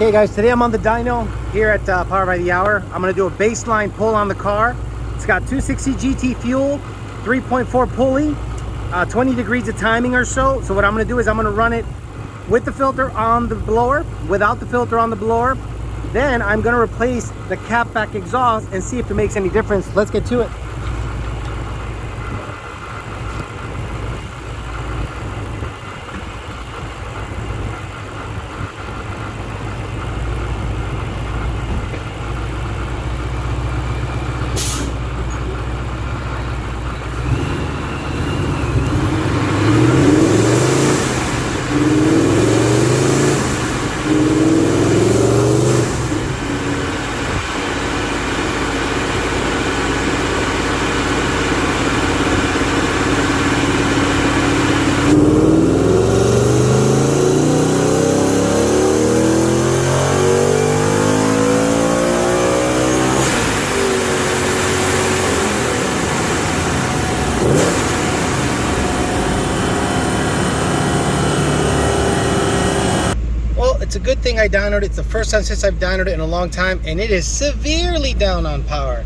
Okay guys, today I'm on the dyno here at Power by the Hour. I'm going to do a baseline pull on the car. It's got 260 GT fuel, 3.4 pulley, 20 degrees of timing or so. So what I'm going to do is I'm going to run it with the filter on the blower, without the filter on the blower. Then I'm going to replace the cap back exhaust and see if it makes any difference. Let's get to it. It's a good thing I dynoed it. It's the first time since I've dynoed it in a long time, and it is severely down on power.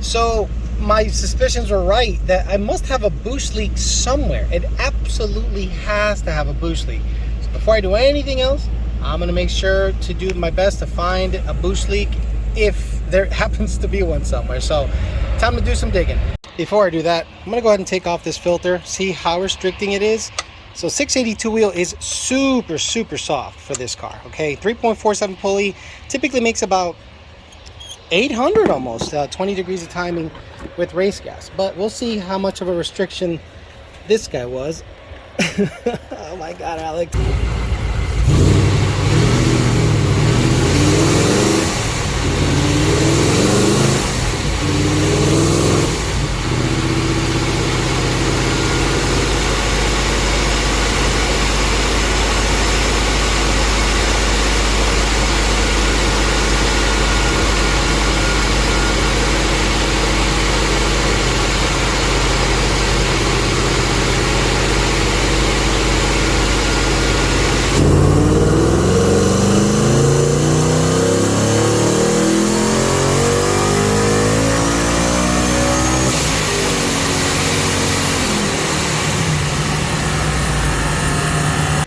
So my suspicions were right that I must have a boost leak somewhere. It absolutely has to have a boost leak. So before I do anything else, I'm gonna make sure to do my best to find a boost leak if there happens to be one somewhere. So time to do some digging. Before I do that, I'm gonna go ahead and take off this filter, see how restricting it is. So 682 wheel is super soft for this car, okay? 3.47 pulley typically makes about 800 almost, 20 degrees of timing with race gas. But we'll see how much of a restriction this guy was. Oh my God, Alex.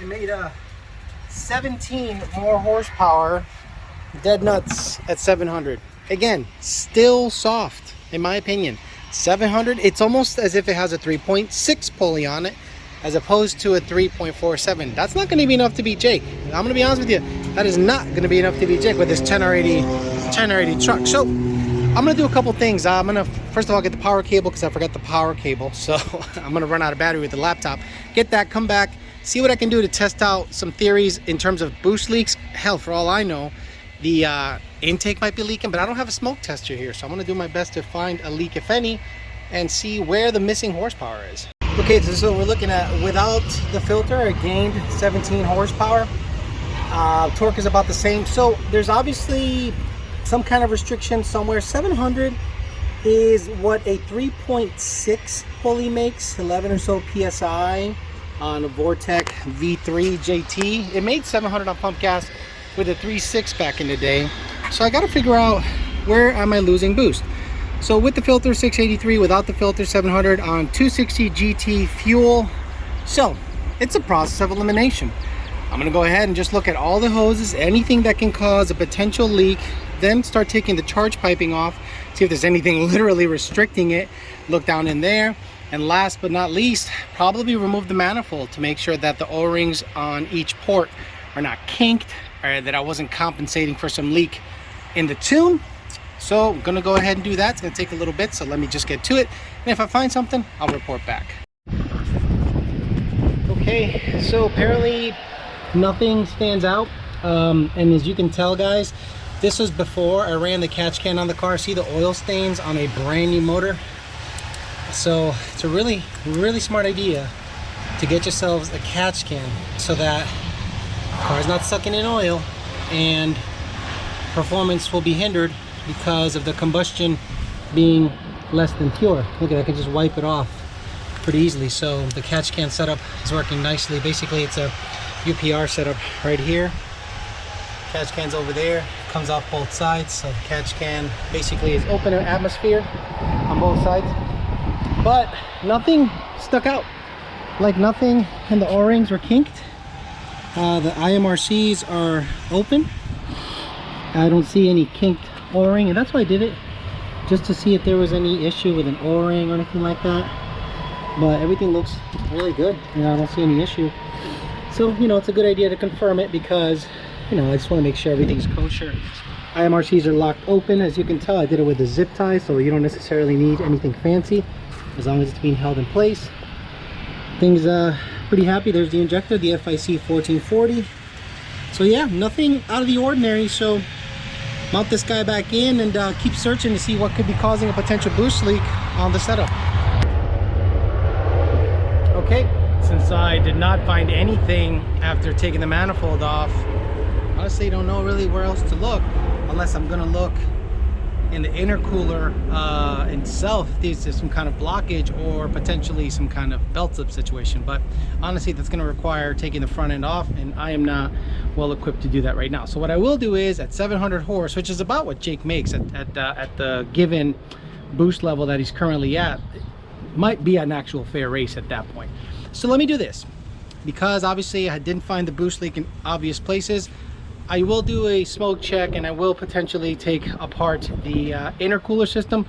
Made 17 more horsepower, dead nuts at 700. Again, still soft in my opinion. 700, it's almost as if it has a 3.6 pulley on it as opposed to a 3.47. That's not going to be enough to beat Jake. I'm going to be honest with you, that is not going to be enough to beat Jake with this 10R80 truck. So I'm going to do a couple things. I'm going to first of all get the power cable because I forgot the power cable, so I'm going to run out of battery with the laptop, get that, come back, see what I can do to test out some theories in terms of boost leaks. Hell, for all I know, the intake might be leaking, but I don't have a smoke tester here, so I'm going to do my best to find a leak, if any, and see where the missing horsepower is. Okay, so we're looking at without the filter, I gained 17 horsepower. Torque is about the same, so there's obviously some kind of restriction somewhere. 700 is what a 3.6 pulley makes, 11 or so PSI. On a Vortech V3 JT. It made 700 on pump gas with a 3.6 back in the day. So I got to figure out where am I losing boost. So with the filter 683, without the filter 700 on 260 GT fuel. So it's a process of elimination. I'm going to go ahead and just look at all the hoses, anything that can cause a potential leak, then start taking the charge piping off, see if there's anything literally restricting it, look down in there. And last but not least, probably remove the manifold to make sure that the O-rings on each port are not kinked, or that I wasn't compensating for some leak in the tune. So I'm gonna go ahead and do that. It's gonna take a little bit, so let me just get to it. And if I find something, I'll report back. Okay, so apparently nothing stands out. And as you can tell, guys, this was before I ran the catch can on the car. See the oil stains on a brand new motor? So it's a really smart idea to get yourselves a catch can so that the car is not sucking in oil and performance will be hindered because of the combustion being less than pure. Look at that, I can just wipe it off pretty easily. So the catch can setup is working nicely. Basically it's a UPR setup right here. Catch can's over there, comes off both sides, so the catch can basically is open air atmosphere on both sides. But nothing stuck out, like nothing, and the O-rings were kinked. The IMRCs are open. I don't see any kinked O-ring, and that's why I did it, just to see if there was any issue with an O-ring or anything like that. But everything looks really good. You know, I don't see any issue. So, you know, it's a good idea to confirm it because, you know, I just want to make sure everything's kosher. IMRCs are locked open. As you can tell, I did it with a zip tie, so you don't necessarily need anything fancy as long as it's being held in place. Things pretty happy. There's the injector, the FIC 1440. So yeah, nothing out of the ordinary. So mount this guy back in and keep searching to see what could be causing a potential boost leak on the setup. Okay, since I did not find anything after taking the manifold off, honestly don't know really where else to look, unless I'm gonna look in the intercooler itself. There's some kind of blockage or potentially some kind of belt slip situation, but honestly that's going to require taking the front end off, and I am not well equipped to do that right now. So what I will do is at 700 horse, which is about what Jake makes at the given boost level that he's currently at, it might be an actual fair race at that point. So let me do this, because obviously I didn't find the boost leak in obvious places. I will do a smoke check, and I will potentially take apart the intercooler system,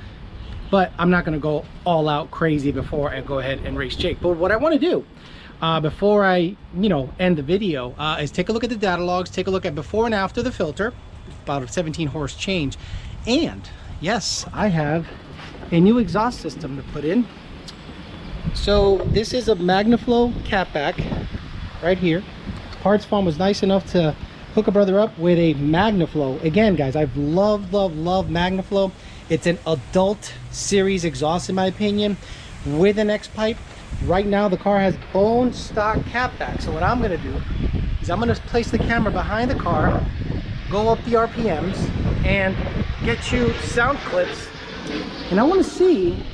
but I'm not going to go all out crazy before I go ahead and race Jake. But what I want to do before I, you know, end the video is take a look at the data logs, take a look at before and after the filter, about a 17 horse change, and yes, I have a new exhaust system to put in. So this is a Magnaflow catback right here. Parts Farm was nice enough to hook a brother up with a Magnaflow. Again, guys, I've loved Magnaflow. It's an adult series exhaust in my opinion, with an X pipe. Right now the car has bone stock catback. So what I'm gonna do is I'm gonna place the camera behind the car, go up the RPMs, and get you sound clips, and I want to see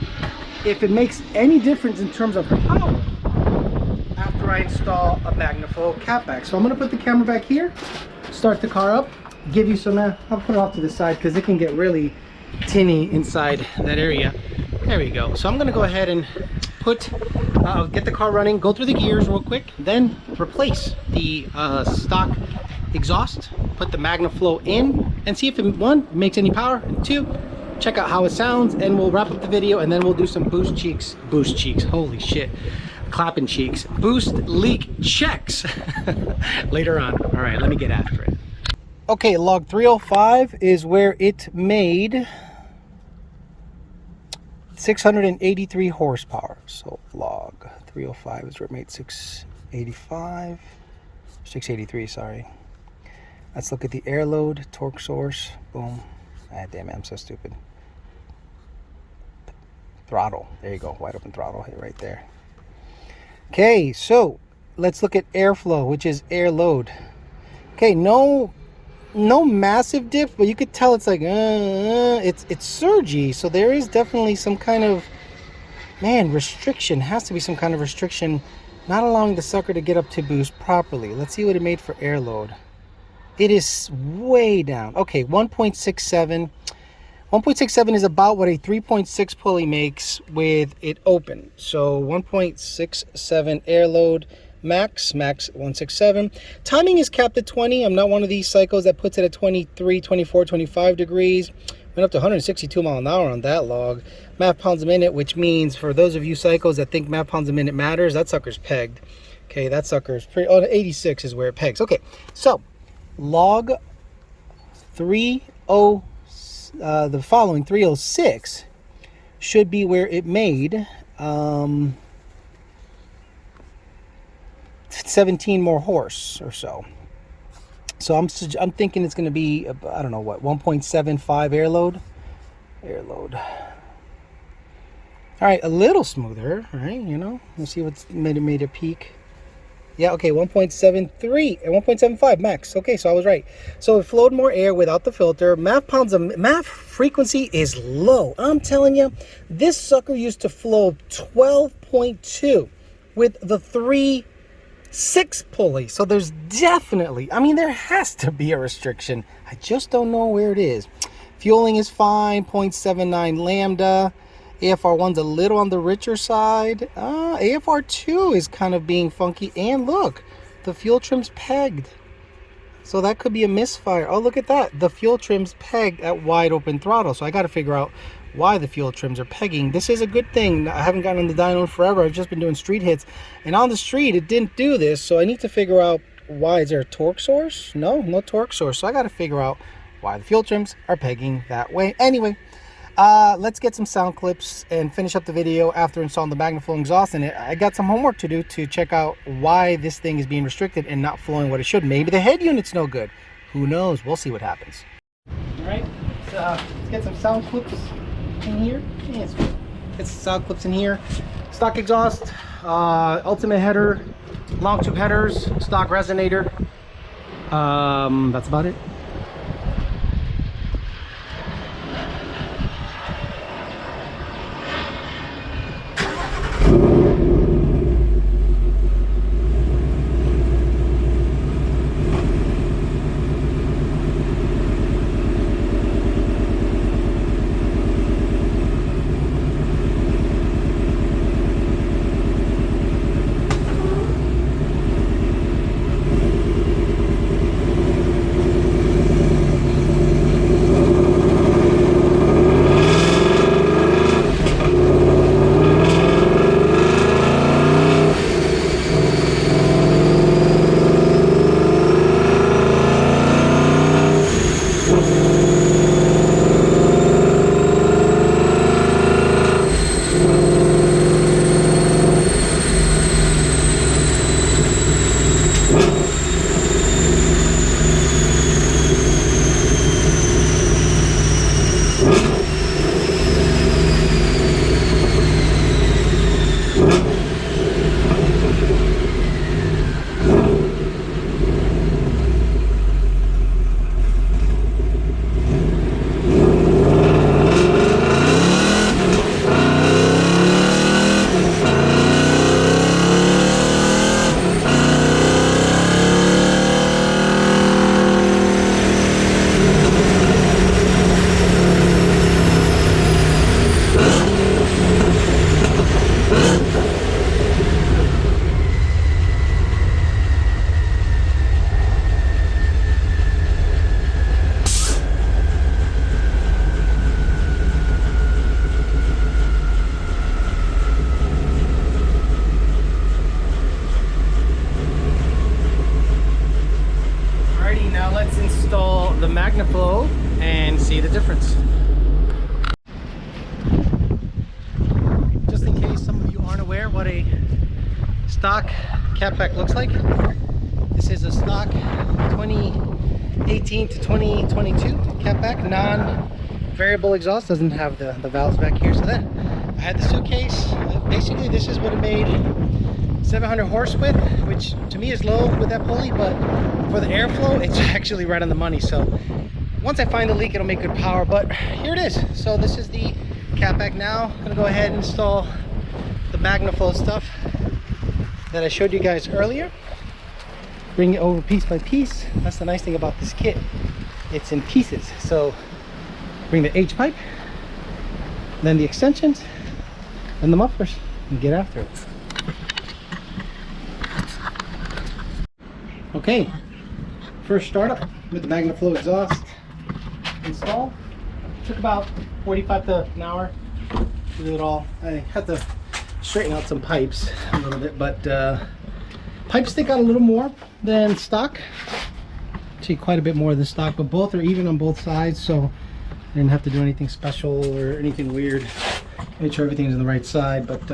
if it makes any difference in terms of power after I install a Magnaflow catback. So I'm gonna put the camera back here, start the car up, give you some, I'll put it off to the side because it can get really tinny inside that area. There we go. So I'm gonna go ahead and put, get the car running, go through the gears real quick, then replace the stock exhaust, put the Magnaflow in, and see if it, one, makes any power, and two, check out how it sounds, and we'll wrap up the video, and then we'll do some boost cheeks, holy shit, clapping cheeks, boost leak checks later on. All right, let me get after it. Okay, log 305 is where it made 683 horsepower. So log 305 is where it made 683, sorry. Let's look at the air load, torque source, boom. Ah, damn it, I'm so stupid. Throttle, there you go, wide open throttle, hit right there. Okay, so let's look at airflow, which is air load. Okay, no massive dip, but you could tell it's like it's surgy, so there is definitely some kind of, man, restriction. Has to be some kind of restriction, not allowing the sucker to get up to boost properly. Let's see what it made for air load. It is way down. Okay, 1.67. 1.67 is about what a 3.6 pulley makes with it open. So 1.67 air load, max 167. Timing is capped at 20. I'm not one of these cycles that puts it at 23, 24, 25 degrees. Went up to 162 mile an hour on that log. Math pounds a minute, which means for those of you cycles that think math pounds a minute matters, that sucker's pegged. Okay, that sucker's pretty, oh, 86 is where it pegs. Okay, so log 30, the following 306 should be where it made 17 more horse or so. So I'm thinking it's going to be, I don't know what, 1.75 air load. All right, a little smoother, right? You know, let's see what's made a peak. Yeah, okay, 1.73 and 1.75 max. Okay, so I was right. So it flowed more air without the filter. MAF frequency is low. I'm telling you, this sucker used to flow 12.2 with the 3 6 pulley. So there's definitely, I mean, there has to be a restriction. I just don't know where it is. Fueling is fine, 0.79 lambda. AFR1's a little on the richer side. AFR2 is kind of being funky. And look, the fuel trim's pegged. So that could be a misfire. Oh, look at that. The fuel trim's pegged at wide open throttle. So I got to figure out why the fuel trims are pegging. This is a good thing. I haven't gotten on the dyno in forever. I've just been doing street hits. And on the street, it didn't do this. So I need to figure out why. Is there a torque source? No torque source. So I got to figure out why the fuel trims are pegging that way. Anyway, let's get some sound clips and finish up the video after installing the Magnaflow exhaust. And I got some homework to do to check out why this thing is being restricted and not flowing what it should. Maybe the head unit's no good. Who knows? We'll see what happens. All right, let's get some sound clips in here. Yeah, it's good. Get some sound clips in here. Stock exhaust, ultimate header, long tube headers, stock resonator. That's about it. The Magnaflow and see the difference. Just in case some of you aren't aware what a stock catback looks like, this is a stock 2018 to 2022 catback, non-variable exhaust, doesn't have the valves back here. So then I had the suitcase. Basically this is what it made 700 horse with, which to me is low with that pulley, but for the airflow it's actually right on the money. So once I find the leak, it'll make good power, but here it is. So this is the catback. Now I'm gonna go ahead and install the Magnaflow stuff that I showed you guys earlier. Bring it over piece by piece. That's the nice thing about this kit, it's in pieces. So bring the H pipe, then the extensions and the mufflers, and get after it. Okay, first startup with the Magnaflow exhaust install. Took about 45 to an hour to do it all. I had to straighten out some pipes a little bit, but pipes stick out a little more than stock. Actually quite a bit more than stock, but both are even on both sides, so I didn't have to do anything special or anything weird. Make sure everything's on the right side, but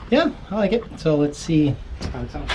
yeah, I like it. So let's see how it sounds.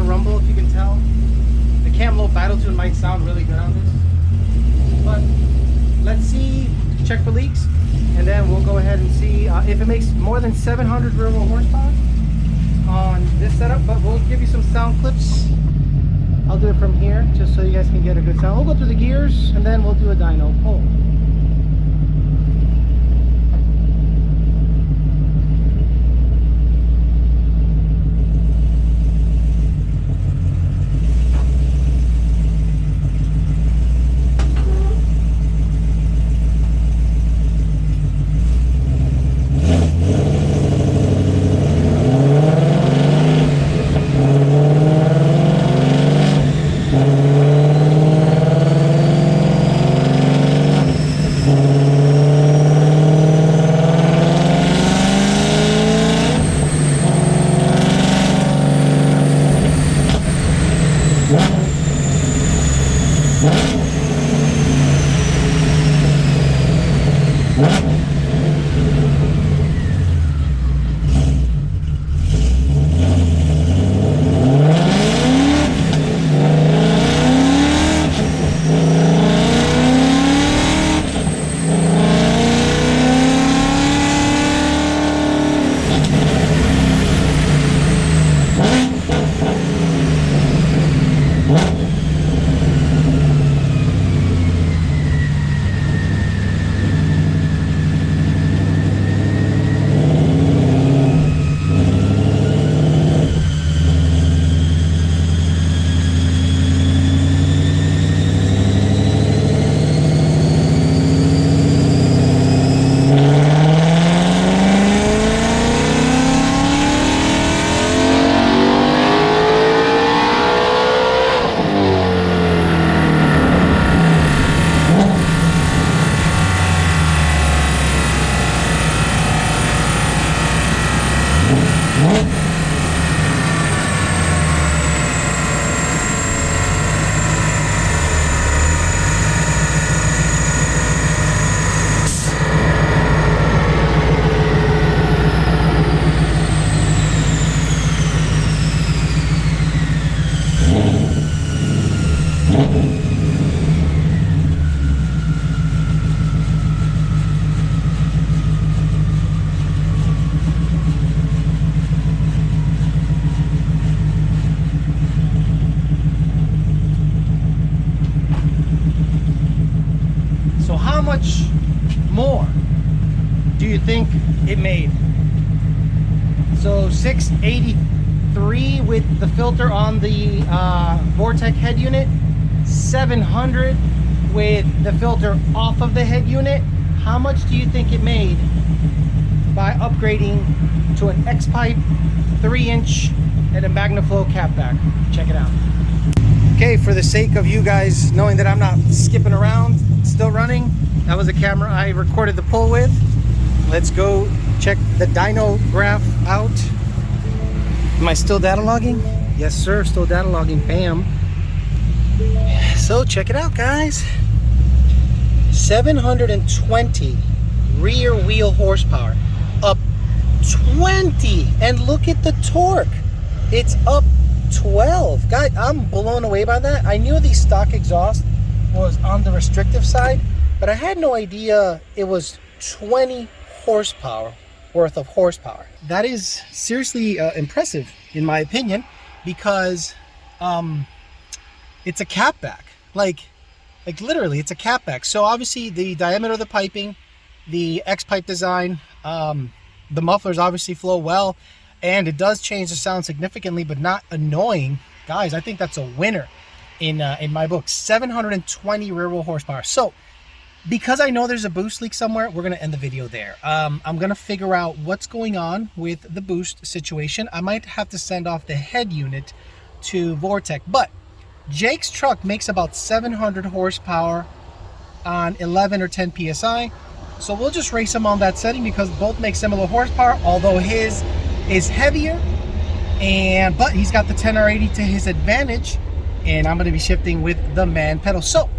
rumble, if you can tell. The cam low battle tune might sound really good on this, but let's see, check for leaks, and then we'll go ahead and see if it makes more than 700 rear wheel horsepower on this setup. But we'll give you some sound clips. I'll do it from here just so you guys can get a good sound. We'll go through the gears and then we'll do a dyno pull. Much more do you think it made? So 683 with the filter on the Vortech head unit, 700 with the filter off of the head unit. How much do you think it made by upgrading to an X-pipe 3-inch and a Magnaflow catback? Check it out. Okay, for the sake of you guys knowing that I'm not skipping around, still running, that was a camera I recorded the pull with. Let's go check the dyno graph out. Am I still data logging? Yes, sir, still data logging. Bam. So check it out, guys. 720 rear wheel horsepower, up 20, and look at the torque. It's up 12. Guys, I'm blown away by that. I knew the stock exhaust was on the restrictive side, but I had no idea it was 20 horsepower worth of horsepower. That is seriously impressive in my opinion, because it's a catback. Like literally it's a catback. So obviously the diameter of the piping, the X-pipe design, the mufflers obviously flow well, and it does change the sound significantly, but not annoying. Guys, I think that's a winner in my book. 720 rear wheel horsepower. So because I know there's a boost leak somewhere, we're going to end the video there. I'm going to figure out what's going on with the boost situation. I might have to send off the head unit to Vortech, but Jake's truck makes about 700 horsepower on 11 or 10 PSI. So we'll just race him on that setting because both make similar horsepower, although his is heavier, but he's got the 10R80 to his advantage, and I'm going to be shifting with the man pedal. So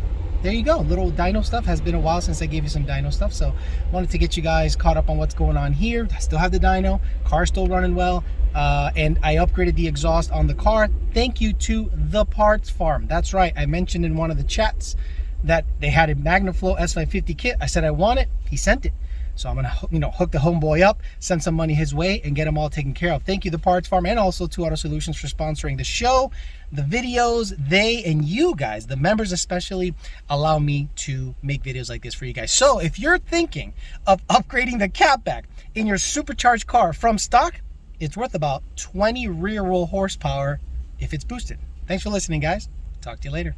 there you go, little dyno stuff. Has been a while since I gave you some dyno stuff, so wanted to get you guys caught up on what's going on here. I still have the dyno, car's still running well, and I upgraded the exhaust on the car. Thank you to the parts farm. That's right, I mentioned in one of the chats that they had a Magnaflow S550 kit. I said I want it, he sent it. So I'm gonna, hook the homeboy up, send some money his way, and get him all taken care of. Thank you, the Parts Farm, and also to Auto Solutions for sponsoring the show, the videos. They and you guys, the members especially, allow me to make videos like this for you guys. So if you're thinking of upgrading the catback in your supercharged car from stock, it's worth about 20 rear roll horsepower if it's boosted. Thanks for listening, guys. Talk to you later.